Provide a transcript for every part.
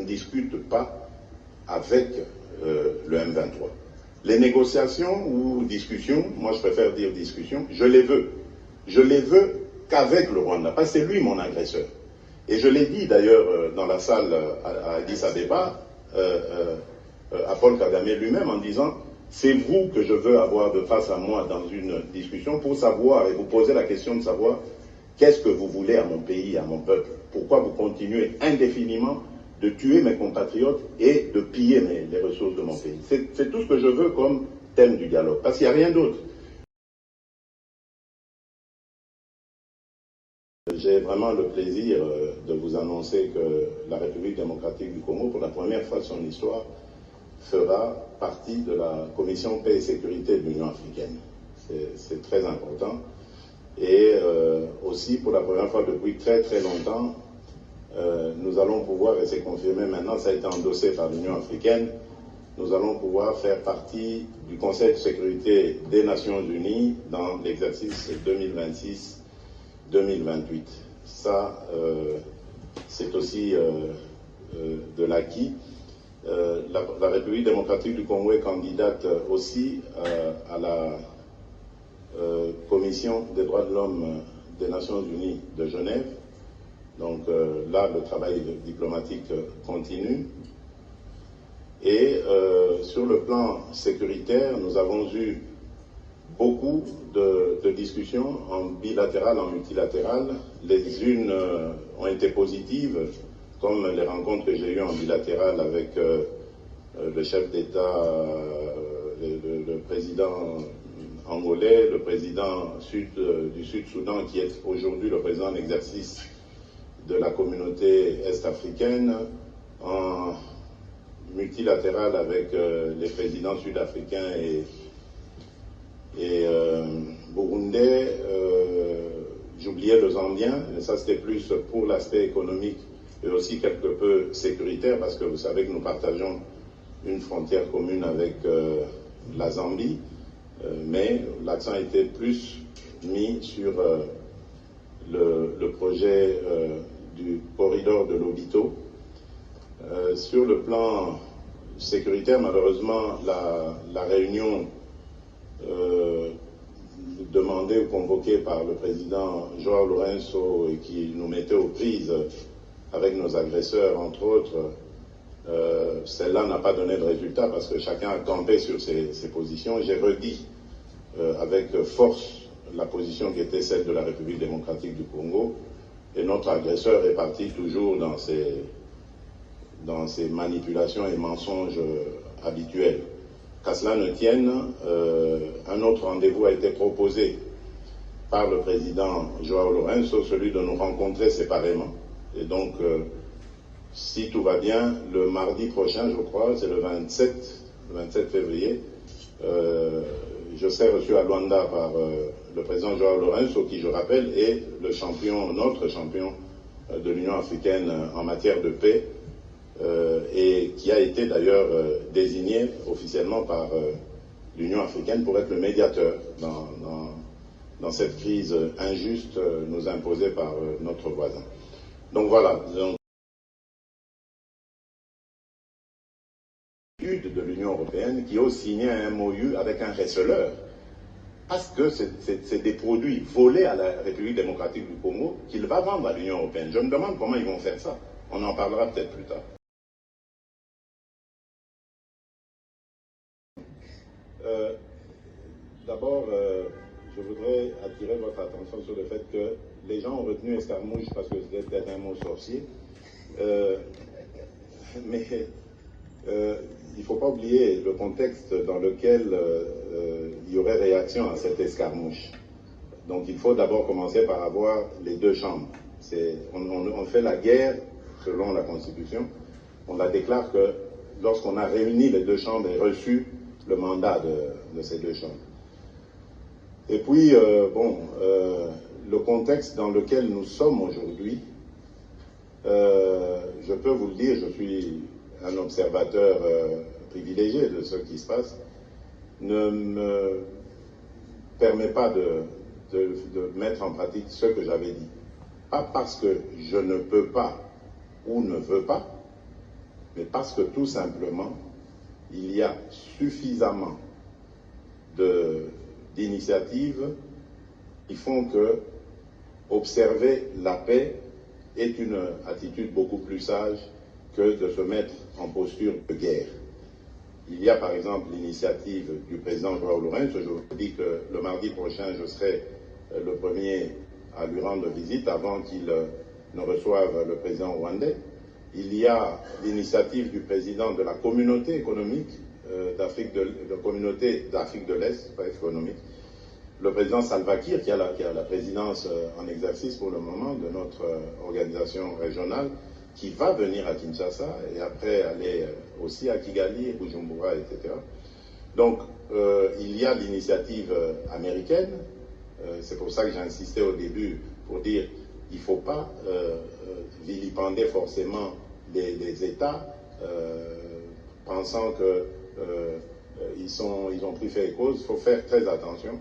discute pas avec le M23. Les négociations ou discussions, moi je préfère dire discussions, je les veux. Je les veux qu'avec le Rwanda, parce que c'est lui mon agresseur. Et je l'ai dit d'ailleurs dans la salle à Addis Abeba, à Paul Kagame lui-même, en disant « C'est vous que je veux avoir de face à moi dans une discussion pour savoir et vous poser la question de savoir qu'est-ce que vous voulez à mon pays, à mon peuple. Pourquoi vous continuez indéfiniment de tuer mes compatriotes et de piller les ressources de mon pays. C'est tout ce que je veux comme thème du dialogue, parce qu'il n'y a rien d'autre. J'ai vraiment le plaisir de vous annoncer que la République démocratique du Congo, pour la première fois de son histoire, fera partie de la Commission paix et sécurité de l'Union africaine. C'est très important. Et aussi, pour la première fois depuis très très longtemps, nous allons pouvoir, et c'est confirmé maintenant, ça a été endossé par l'Union africaine, nous allons pouvoir faire partie du Conseil de sécurité des Nations Unies dans l'exercice 2026-2028. Ça, c'est aussi de l'acquis. La République démocratique du Congo est candidate aussi à la Commission des droits de l'homme des Nations Unies de Genève. Donc là, le travail diplomatique continue. Et sur le plan sécuritaire, nous avons eu beaucoup de discussions en bilatéral, en multilatéral. Les unes ont été positives, comme les rencontres que j'ai eues en bilatéral avec le chef d'État, le président angolais, le président du Sud-Soudan, qui est aujourd'hui le président en exercice de la communauté est-africaine, en multilatéral avec les présidents sud-africains et burundais. J'oubliais le Zambien, mais ça c'était plus pour l'aspect économique et aussi quelque peu sécuritaire, parce que vous savez que nous partageons une frontière commune avec la Zambie, mais l'accent était plus mis sur le projet du corridor de Lobito. Sur le plan sécuritaire, malheureusement, la réunion demandée ou convoquée par le président João Lourenço et qui nous mettait aux prises avec nos agresseurs, entre autres, celle-là n'a pas donné de résultat parce que chacun a campé sur ses positions. J'ai redit avec force la position qui était celle de la République démocratique du Congo, et notre agresseur est parti toujours dans ses manipulations et mensonges habituels. Qu'à cela ne tienne, un autre rendez-vous a été proposé par le président João Lourenço, celui de nous rencontrer séparément. Et donc, si tout va bien, le mardi prochain, je crois, c'est le 27 février, je serai reçu à Luanda par le président João Lourenço, qui, je rappelle, est le champion, notre champion de l'Union africaine en matière de paix, et qui a été d'ailleurs désigné officiellement par l'Union africaine pour être le médiateur dans cette crise injuste nous imposée par notre voisin. Donc voilà. De l'Union européenne qui ose signer un MOU avec un receleur parce que c'est des produits volés à la République démocratique du Congo qu'il va vendre à l'Union européenne. Je me demande comment ils vont faire ça. On en parlera peut-être plus tard. D'abord, je voudrais attirer votre attention sur le fait que les gens ont retenu escarmouche parce que c'était peut-être un mot sorcier. Mais il ne faut pas oublier le contexte dans lequel il y aurait réaction à cette escarmouche. Donc il faut d'abord commencer par avoir les deux chambres. On fait la guerre selon la Constitution. On la déclare que lorsqu'on a réuni les deux chambres et reçu le mandat de ces deux chambres. Et puis, le contexte dans lequel nous sommes aujourd'hui, je peux vous le dire, je suis un observateur privilégié de ce qui se passe, ne me permet pas de mettre en pratique ce que j'avais dit. Pas parce que je ne peux pas ou ne veux pas, mais parce que tout simplement, il y a suffisamment d'initiatives qui font que observer la paix est une attitude beaucoup plus sage que de se mettre en posture de guerre. Il y a par exemple l'initiative du président Joao Lourenço. Je vous dis que le mardi prochain, je serai le premier à lui rendre visite avant qu'il ne reçoive le président rwandais. Il y a l'initiative du président de la communauté économique d'Afrique de l'Est, pas économique, le président Salva Kiir, qui a la présidence en exercice pour le moment de notre organisation régionale, qui va venir à Kinshasa et après aller aussi à Kigali, Bujumbura, etc. Donc, il y a l'initiative américaine. C'est pour ça que j'ai insisté au début pour dire qu'il ne faut pas vilipender forcément les États pensant qu'ils ont pris fait et cause. Il faut faire très attention.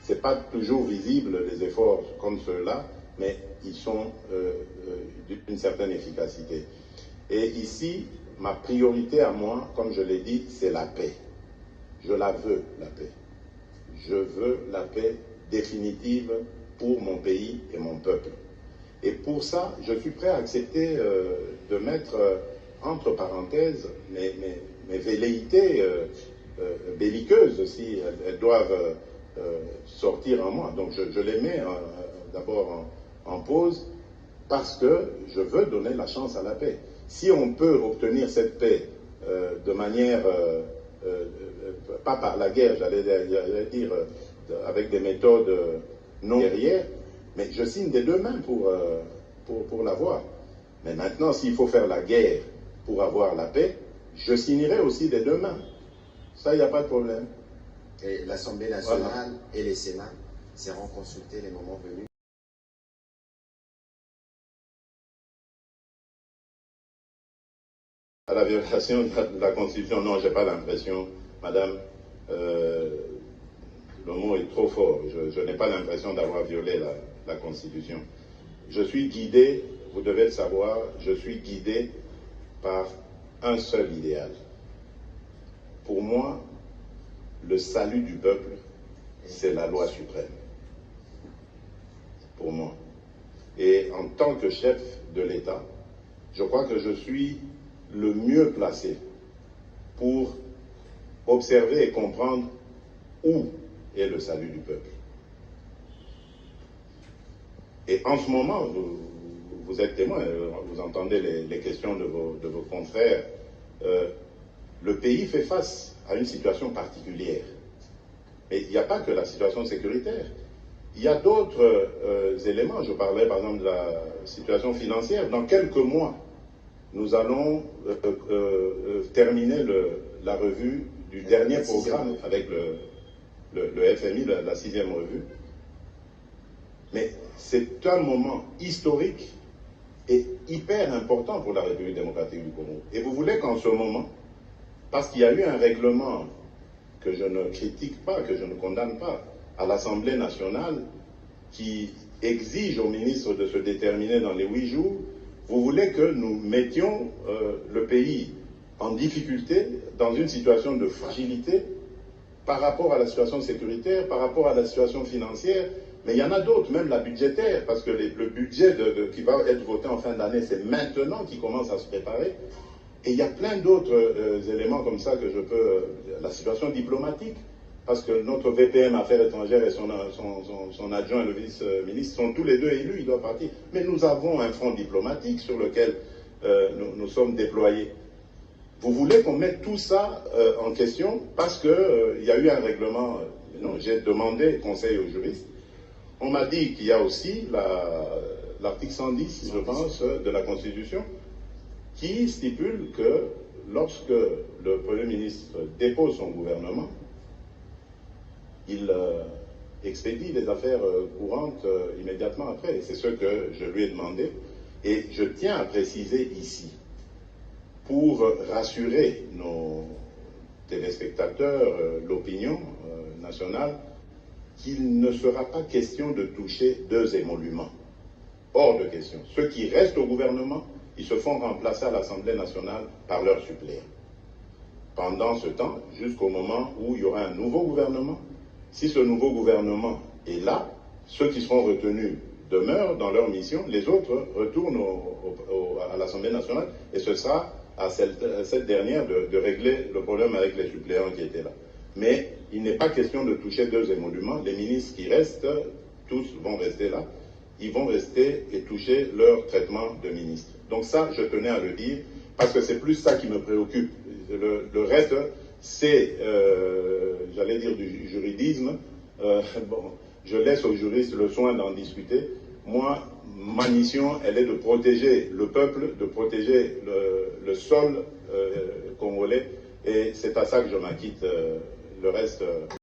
Ce n'est pas toujours visible les efforts comme ceux-là, mais ils sont d'une certaine efficacité. Et ici, ma priorité à moi, comme je l'ai dit, c'est la paix. Je la veux, la paix. Je veux la paix définitive pour mon pays et mon peuple. Et pour ça, je suis prêt à accepter de mettre entre parenthèses mes velléités belliqueuses, si elles doivent sortir en moi. Donc je les mets d'abord en pause parce que je veux donner la chance à la paix. Si on peut obtenir cette paix de manière, pas par la guerre, j'allais dire, avec des méthodes non guerrières, mais je signe des deux mains pour l'avoir. Mais maintenant, s'il faut faire la guerre pour avoir la paix, je signerai aussi des deux mains. Ça, il n'y a pas de problème. Et l'Assemblée nationale et les Sénats seront consultés les moments venus. À la violation de la Constitution, non, je n'ai pas l'impression, madame, le mot est trop fort. Je n'ai pas l'impression d'avoir violé la Constitution. Je suis guidé, vous devez le savoir, je suis guidé par un seul idéal. Pour moi, le salut du peuple, c'est la loi suprême. Pour moi. Et en tant que chef de l'État, je crois que je suis le mieux placé pour observer et comprendre où est le salut du peuple. Et en ce moment, vous êtes témoin, vous entendez les questions de vos confrères, le pays fait face à une situation particulière. Mais il n'y a pas que la situation sécuritaire. Il y a d'autres éléments. Je parlais par exemple de la situation financière. Dans quelques mois, nous allons terminer la revue du dernier programme avec le FMI, la 6e revue. Mais c'est un moment historique et hyper important pour la République démocratique du Congo. Et vous voulez qu'en ce moment, parce qu'il y a eu un règlement que je ne critique pas, que je ne condamne pas, à l'Assemblée nationale, qui exige au ministre de se déterminer dans les 8 jours, vous voulez que nous mettions le pays en difficulté, dans une situation de fragilité, par rapport à la situation sécuritaire, par rapport à la situation financière, mais il y en a d'autres, même la budgétaire, parce que le budget qui va être voté en fin d'année, c'est maintenant qu'il commence à se préparer. Et il y a plein d'autres éléments comme ça que je peux... La situation diplomatique, parce que notre VPM Affaires étrangères et son adjoint, le vice-ministre, sont tous les deux élus, ils doivent partir. Mais nous avons un front diplomatique sur lequel nous sommes déployés. Vous voulez qu'on mette tout ça en question parce qu'il y a eu un règlement... non, j'ai demandé conseil aux juristes. On m'a dit qu'il y a aussi l'article 110, je pense, de la Constitution, qui stipule que lorsque le Premier ministre dépose son gouvernement, il expédie les affaires courantes immédiatement après. C'est ce que je lui ai demandé. Et je tiens à préciser ici, pour rassurer nos téléspectateurs, l'opinion nationale, qu'il ne sera pas question de toucher 2 émoluments. Hors de question. Ceux qui restent au gouvernement ils se font remplacer à l'Assemblée nationale par leurs suppléants. Pendant ce temps, jusqu'au moment où il y aura un nouveau gouvernement, si ce nouveau gouvernement est là, ceux qui seront retenus demeurent dans leur mission, les autres retournent à l'Assemblée nationale et ce sera à cette dernière de régler le problème avec les suppléants qui étaient là. Mais il n'est pas question de toucher deux émoluments. Les ministres qui restent, tous vont rester là. Ils vont rester et toucher leur traitement de ministre. Donc ça, je tenais à le dire, parce que c'est plus ça qui me préoccupe. Le reste, c'est, j'allais dire, du juridisme. Bon, je laisse aux juristes le soin d'en discuter. Moi, ma mission, elle est de protéger le peuple, de protéger le sol congolais, et c'est à ça que je m'acquitte. Le reste...